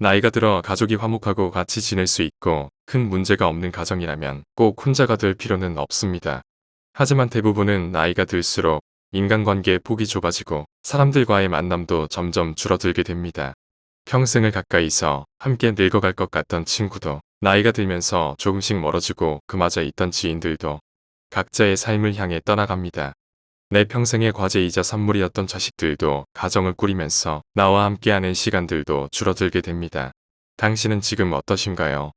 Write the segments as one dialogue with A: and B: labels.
A: 나이가 들어 가족이 화목하고 같이 지낼 수 있고 큰 문제가 없는 가정이라면 꼭 혼자가 될 필요는 없습니다. 하지만 대부분은 나이가 들수록 인간관계의 폭이 좁아지고 사람들과의 만남도 점점 줄어들게 됩니다. 평생을 가까이서 함께 늙어갈 것 같던 친구도 나이가 들면서 조금씩 멀어지고 그마저 있던 지인들도 각자의 삶을 향해 떠나갑니다. 내 평생의 과제이자 선물이었던 자식들도 가정을 꾸리면서 나와 함께하는 시간들도 줄어들게 됩니다. 당신은 지금 어떠신가요?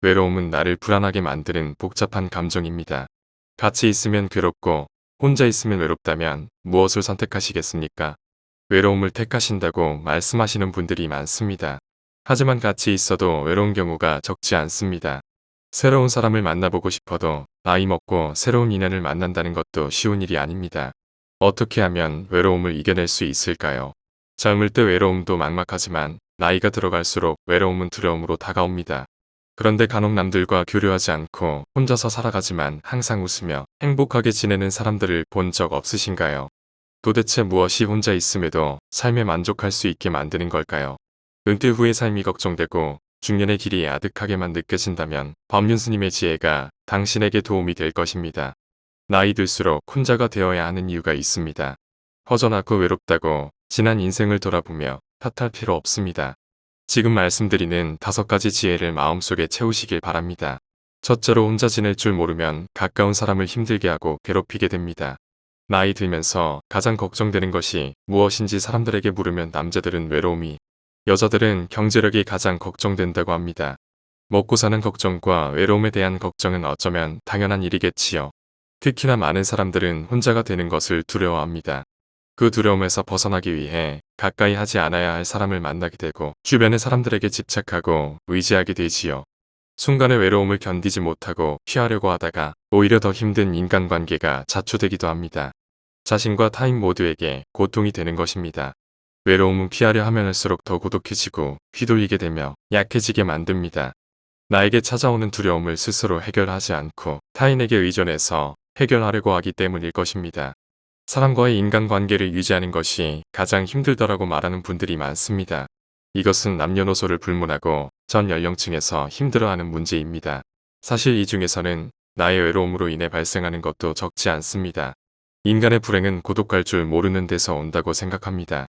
A: 외로움은 나를 불안하게 만드는 복잡한 감정입니다. 같이 있으면 괴롭고 혼자 있으면 외롭다면 무엇을 선택하시겠습니까? 외로움을 택하신다고 말씀하시는 분들이 많습니다. 하지만 같이 있어도 외로운 경우가 적지 않습니다. 새로운 사람을 만나보고 싶어도 나이 먹고 새로운 인연을 만난다는 것도 쉬운 일이 아닙니다. 어떻게 하면 외로움을 이겨낼 수 있을까요? 젊을 때 외로움도 막막하지만 나이가 들어갈수록 외로움은 두려움으로 다가옵니다. 그런데 간혹 남들과 교류하지 않고 혼자서 살아가지만 항상 웃으며 행복하게 지내는 사람들을 본 적 없으신가요? 도대체 무엇이 혼자 있음에도 삶에 만족할 수 있게 만드는 걸까요? 은퇴 후의 삶이 걱정되고 중년의 길이 아득하게만 느껴진다면 법륜스님의 지혜가 당신에게 도움이 될 것입니다. 나이 들수록 혼자가 되어야 하는 이유가 있습니다. 허전하고 외롭다고 지난 인생을 돌아보며 탓할 필요 없습니다. 지금 말씀드리는 5가지 지혜를 마음속에 채우시길 바랍니다. 첫째로 혼자 지낼 줄 모르면 가까운 사람을 힘들게 하고 괴롭히게 됩니다. 나이 들면서 가장 걱정되는 것이 무엇인지 사람들에게 물으면 남자들은 외로움이, 여자들은 경제력이 가장 걱정된다고 합니다. 먹고 사는 걱정과 외로움에 대한 걱정은 어쩌면 당연한 일이겠지요. 특히나 많은 사람들은 혼자가 되는 것을 두려워합니다. 그 두려움에서 벗어나기 위해 가까이 하지 않아야 할 사람을 만나게 되고 주변의 사람들에게 집착하고 의지하게 되지요. 순간의 외로움을 견디지 못하고 피하려고 하다가 오히려 더 힘든 인간관계가 자초되기도 합니다. 자신과 타인 모두에게 고통이 되는 것입니다. 외로움은 피하려 하면 할수록 더 고독해지고 휘둘리게 되며 약해지게 만듭니다. 나에게 찾아오는 두려움을 스스로 해결하지 않고 타인에게 의존해서 해결하려고 하기 때문일 것입니다. 사람과의 인간관계를 유지하는 것이 가장 힘들더라고 말하는 분들이 많습니다. 이것은 남녀노소를 불문하고 전 연령층에서 힘들어하는 문제입니다. 사실 이 중에서는 나의 외로움으로 인해 발생하는 것도 적지 않습니다. 인간의 불행은 고독할 줄 모르는 데서 온다고 생각합니다.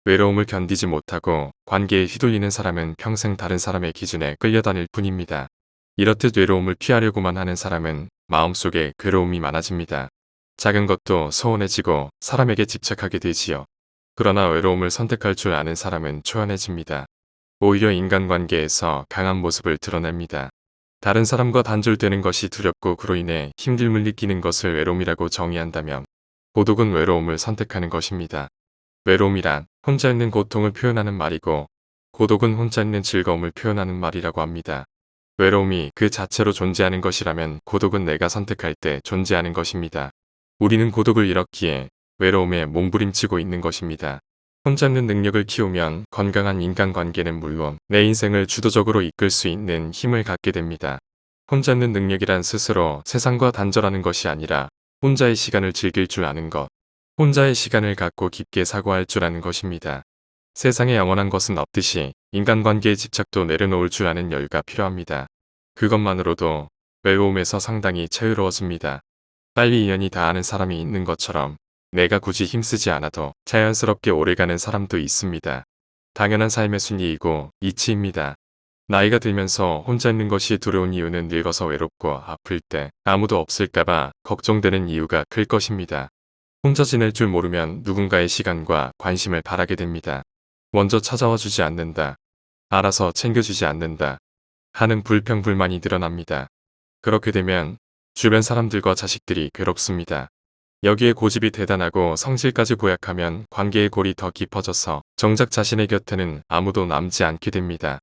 A: 외로움을 견디지 못하고 관계에 휘둘리는 사람은 평생 다른 사람의 기준에 끌려다닐 뿐입니다. 이렇듯 외로움을 피하려고만 하는 사람은 마음속에 괴로움이 많아집니다. 작은 것도 소원해지고 사람에게 집착하게 되지요. 그러나 외로움을 선택할 줄 아는 사람은 초연해집니다. 오히려 인간관계에서 강한 모습을 드러냅니다. 다른 사람과 단절되는 것이 두렵고 그로 인해 힘듦을 느끼는 것을 외로움이라고 정의한다면 고독은 외로움을 선택하는 것입니다. 외로움이란 혼자 있는 고통을 표현하는 말이고 고독은 혼자 있는 즐거움을 표현하는 말이라고 합니다. 외로움이 그 자체로 존재하는 것이라면 고독은 내가 선택할 때 존재하는 것입니다. 우리는 고독을 잃었기에 외로움에 몸부림치고 있는 것입니다. 혼자 있는 능력을 키우면 건강한 인간관계는 물론 내 인생을 주도적으로 이끌 수 있는 힘을 갖게 됩니다. 혼자 있는 능력이란 스스로 세상과 단절하는 것이 아니라 혼자의 시간을 즐길 줄 아는 것, 혼자의 시간을 갖고 깊게 사고할 줄 아는 것입니다. 세상에 영원한 것은 없듯이 인간관계의 집착도 내려놓을 줄 아는 여유가 필요합니다. 그것만으로도 외로움에서 상당히 자유로워집니다. 빨리 인연이 닿아는 사람이 있는 것처럼 내가 굳이 힘쓰지 않아도 자연스럽게 오래가는 사람도 있습니다. 당연한 삶의 순리이고 이치입니다. 나이가 들면서 혼자 있는 것이 두려운 이유는 늙어서 외롭고 아플 때 아무도 없을까봐 걱정되는 이유가 클 것입니다. 혼자 지낼 줄 모르면 누군가의 시간과 관심을 바라게 됩니다. 먼저 찾아와 주지 않는다. 알아서 챙겨주지 않는다. 하는 불평불만이 늘어납니다. 그렇게 되면 주변 사람들과 자식들이 괴롭습니다. 여기에 고집이 대단하고 성질까지 고약하면 관계의 골이 더 깊어져서 정작 자신의 곁에는 아무도 남지 않게 됩니다.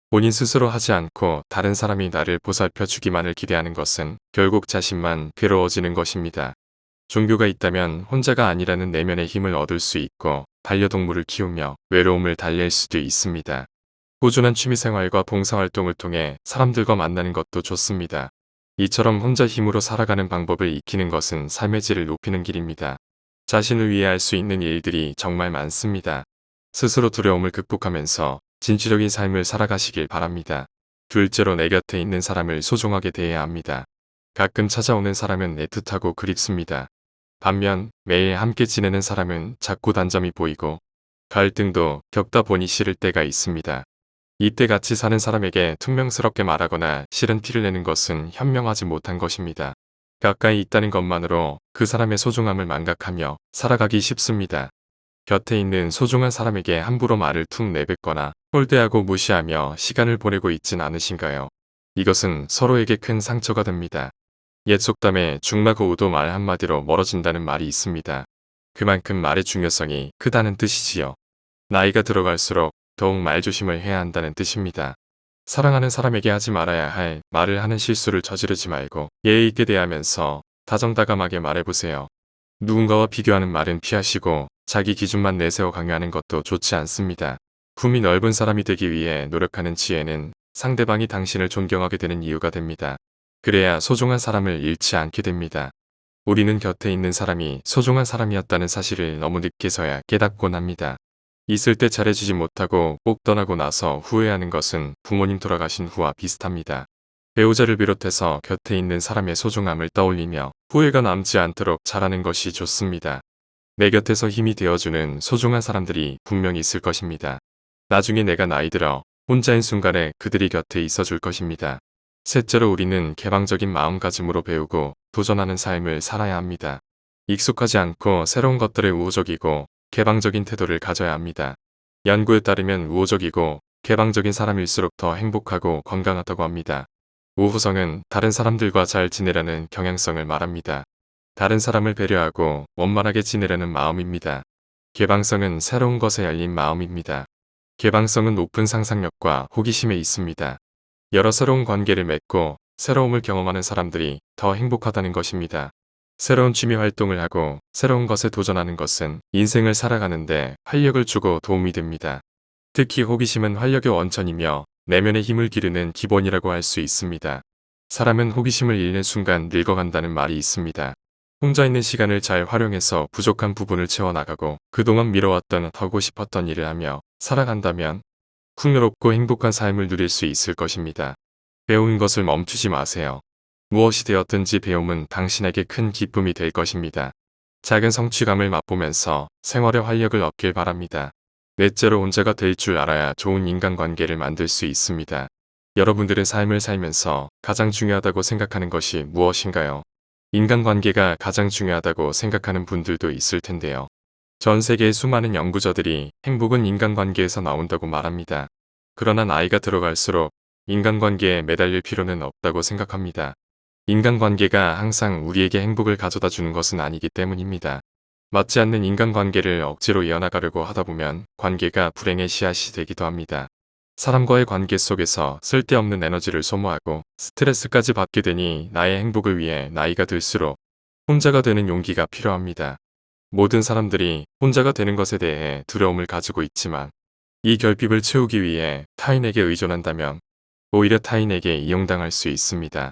A: 본인 스스로 하지 않고 다른 사람이 나를 보살펴 주기만을 기대하는 것은 결국 자신만 괴로워지는 것입니다. 종교가 있다면 혼자가 아니라는 내면의 힘을 얻을 수 있고 반려동물을 키우며 외로움을 달랠 수도 있습니다. 꾸준한 취미생활과 봉사활동을 통해 사람들과 만나는 것도 좋습니다. 이처럼 혼자 힘으로 살아가는 방법을 익히는 것은 삶의 질을 높이는 길입니다. 자신을 위해 할 수 있는 일들이 정말 많습니다. 스스로 두려움을 극복하면서 진취적인 삶을 살아가시길 바랍니다. 둘째로 내 곁에 있는 사람을 소중하게 대해야 합니다. 가끔 찾아오는 사람은 애틋하고 그립습니다. 반면 매일 함께 지내는 사람은 자꾸 단점이 보이고 갈등도 겪다 보니 싫을 때가 있습니다. 이때 같이 사는 사람에게 퉁명스럽게 말하거나 싫은 티를 내는 것은 현명하지 못한 것입니다. 가까이 있다는 것만으로 그 사람의 소중함을 망각하며 살아가기 쉽습니다. 곁에 있는 소중한 사람에게 함부로 말을 툭 내뱉거나 홀대하고 무시하며 시간을 보내고 있진 않으신가요? 이것은 서로에게 큰 상처가 됩니다. 옛 속담에 죽나고 우도 말 한마디로 멀어진다는 말이 있습니다. 그만큼 말의 중요성이 크다는 뜻이지요. 나이가 들어갈수록 더욱 말조심을 해야 한다는 뜻입니다. 사랑하는 사람에게 하지 말아야 할 말을 하는 실수를 저지르지 말고 예의 있게 대하면서 다정다감하게 말해보세요. 누군가와 비교하는 말은 피하시고 자기 기준만 내세워 강요하는 것도 좋지 않습니다. 품이 넓은 사람이 되기 위해 노력하는 지혜는 상대방이 당신을 존경하게 되는 이유가 됩니다. 그래야 소중한 사람을 잃지 않게 됩니다. 우리는 곁에 있는 사람이 소중한 사람이었다는 사실을 너무 늦게서야 깨닫곤 합니다. 있을 때 잘해주지 못하고 꼭 떠나고 나서 후회하는 것은 부모님 돌아가신 후와 비슷합니다. 배우자를 비롯해서 곁에 있는 사람의 소중함을 떠올리며 후회가 남지 않도록 잘하는 것이 좋습니다. 내 곁에서 힘이 되어주는 소중한 사람들이 분명히 있을 것입니다. 나중에 내가 나이 들어 혼자인 순간에 그들이 곁에 있어줄 것입니다. 셋째로 우리는 개방적인 마음가짐으로 배우고 도전하는 삶을 살아야 합니다. 익숙하지 않고 새로운 것들에 우호적이고 개방적인 태도를 가져야 합니다. 연구에 따르면 우호적이고 개방적인 사람일수록 더 행복하고 건강하다고 합니다. 우호성은 다른 사람들과 잘 지내려는 경향성을 말합니다. 다른 사람을 배려하고 원만하게 지내려는 마음입니다. 개방성은 새로운 것에 열린 마음입니다. 개방성은 높은 상상력과 호기심에 있습니다. 여러 새로운 관계를 맺고 새로움을 경험하는 사람들이 더 행복하다는 것입니다. 새로운 취미 활동을 하고 새로운 것에 도전하는 것은 인생을 살아가는데 활력을 주고 도움이 됩니다. 특히 호기심은 활력의 원천이며 내면의 힘을 기르는 기본이라고 할 수 있습니다. 사람은 호기심을 잃는 순간 늙어간다는 말이 있습니다. 혼자 있는 시간을 잘 활용해서 부족한 부분을 채워나가고 그동안 미뤄왔던 하고 싶었던 일을 하며 살아간다면 풍요롭고 행복한 삶을 누릴 수 있을 것입니다. 배우는 것을 멈추지 마세요. 무엇이 되었든지 배움은 당신에게 큰 기쁨이 될 것입니다. 작은 성취감을 맛보면서 생활의 활력을 얻길 바랍니다. 넷째로 혼자가 될 줄 알아야 좋은 인간관계를 만들 수 있습니다. 여러분들은 삶을 살면서 가장 중요하다고 생각하는 것이 무엇인가요? 인간관계가 가장 중요하다고 생각하는 분들도 있을 텐데요. 전 세계의 수많은 연구자들이 행복은 인간관계에서 나온다고 말합니다. 그러나 나이가 들어갈수록 인간관계에 매달릴 필요는 없다고 생각합니다. 인간관계가 항상 우리에게 행복을 가져다 주는 것은 아니기 때문입니다. 맞지 않는 인간관계를 억지로 이어나가려고 하다 보면 관계가 불행의 씨앗이 되기도 합니다. 사람과의 관계 속에서 쓸데없는 에너지를 소모하고 스트레스까지 받게 되니 나의 행복을 위해 나이가 들수록 혼자가 되는 용기가 필요합니다. 모든 사람들이 혼자가 되는 것에 대해 두려움을 가지고 있지만 이 결핍을 채우기 위해 타인에게 의존한다면 오히려 타인에게 이용당할 수 있습니다.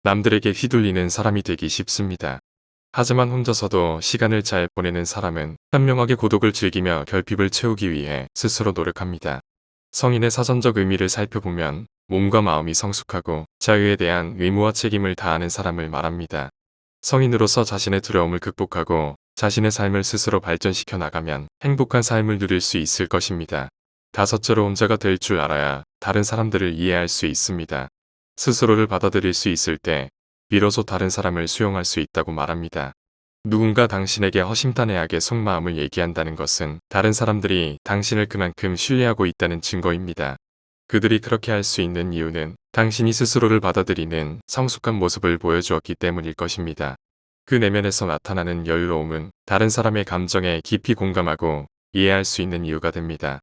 A: 남들에게 휘둘리는 사람이 되기 쉽습니다. 하지만 혼자서도 시간을 잘 보내는 사람은 현명하게 고독을 즐기며 결핍을 채우기 위해 스스로 노력합니다. 성인의 사전적 의미를 살펴보면 몸과 마음이 성숙하고 자유에 대한 의무와 책임을 다하는 사람을 말합니다. 성인으로서 자신의 두려움을 극복하고 자신의 삶을 스스로 발전시켜 나가면 행복한 삶을 누릴 수 있을 것입니다. 다섯째로 혼자가 될 줄 알아야 다른 사람들을 이해할 수 있습니다. 스스로를 받아들일 수 있을 때 비로소 다른 사람을 수용할 수 있다고 말합니다. 누군가 당신에게 허심탄회하게 속마음을 얘기한다는 것은 다른 사람들이 당신을 그만큼 신뢰하고 있다는 증거입니다. 그들이 그렇게 할 수 있는 이유는 당신이 스스로를 받아들이는 성숙한 모습을 보여주었기 때문일 것입니다. 그 내면에서 나타나는 여유로움은 다른 사람의 감정에 깊이 공감하고 이해할 수 있는 이유가 됩니다.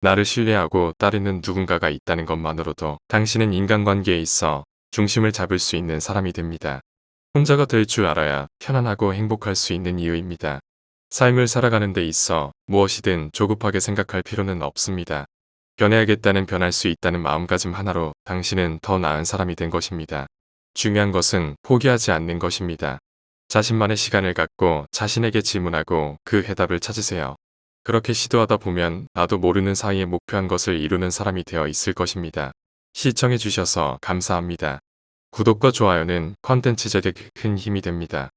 A: 나를 신뢰하고 따르는 누군가가 있다는 것만으로도 당신은 인간관계에 있어 중심을 잡을 수 있는 사람이 됩니다. 혼자가 될 줄 알아야 편안하고 행복할 수 있는 이유입니다. 삶을 살아가는 데 있어 무엇이든 조급하게 생각할 필요는 없습니다. 변해야겠다는 변할 수 있다는 마음가짐 하나로 당신은 더 나은 사람이 된 것입니다. 중요한 것은 포기하지 않는 것입니다. 자신만의 시간을 갖고 자신에게 질문하고 그 해답을 찾으세요. 그렇게 시도하다 보면 나도 모르는 사이에 목표한 것을 이루는 사람이 되어 있을 것입니다. 시청해주셔서 감사합니다. 구독과 좋아요는 컨텐츠 제작에 큰 힘이 됩니다.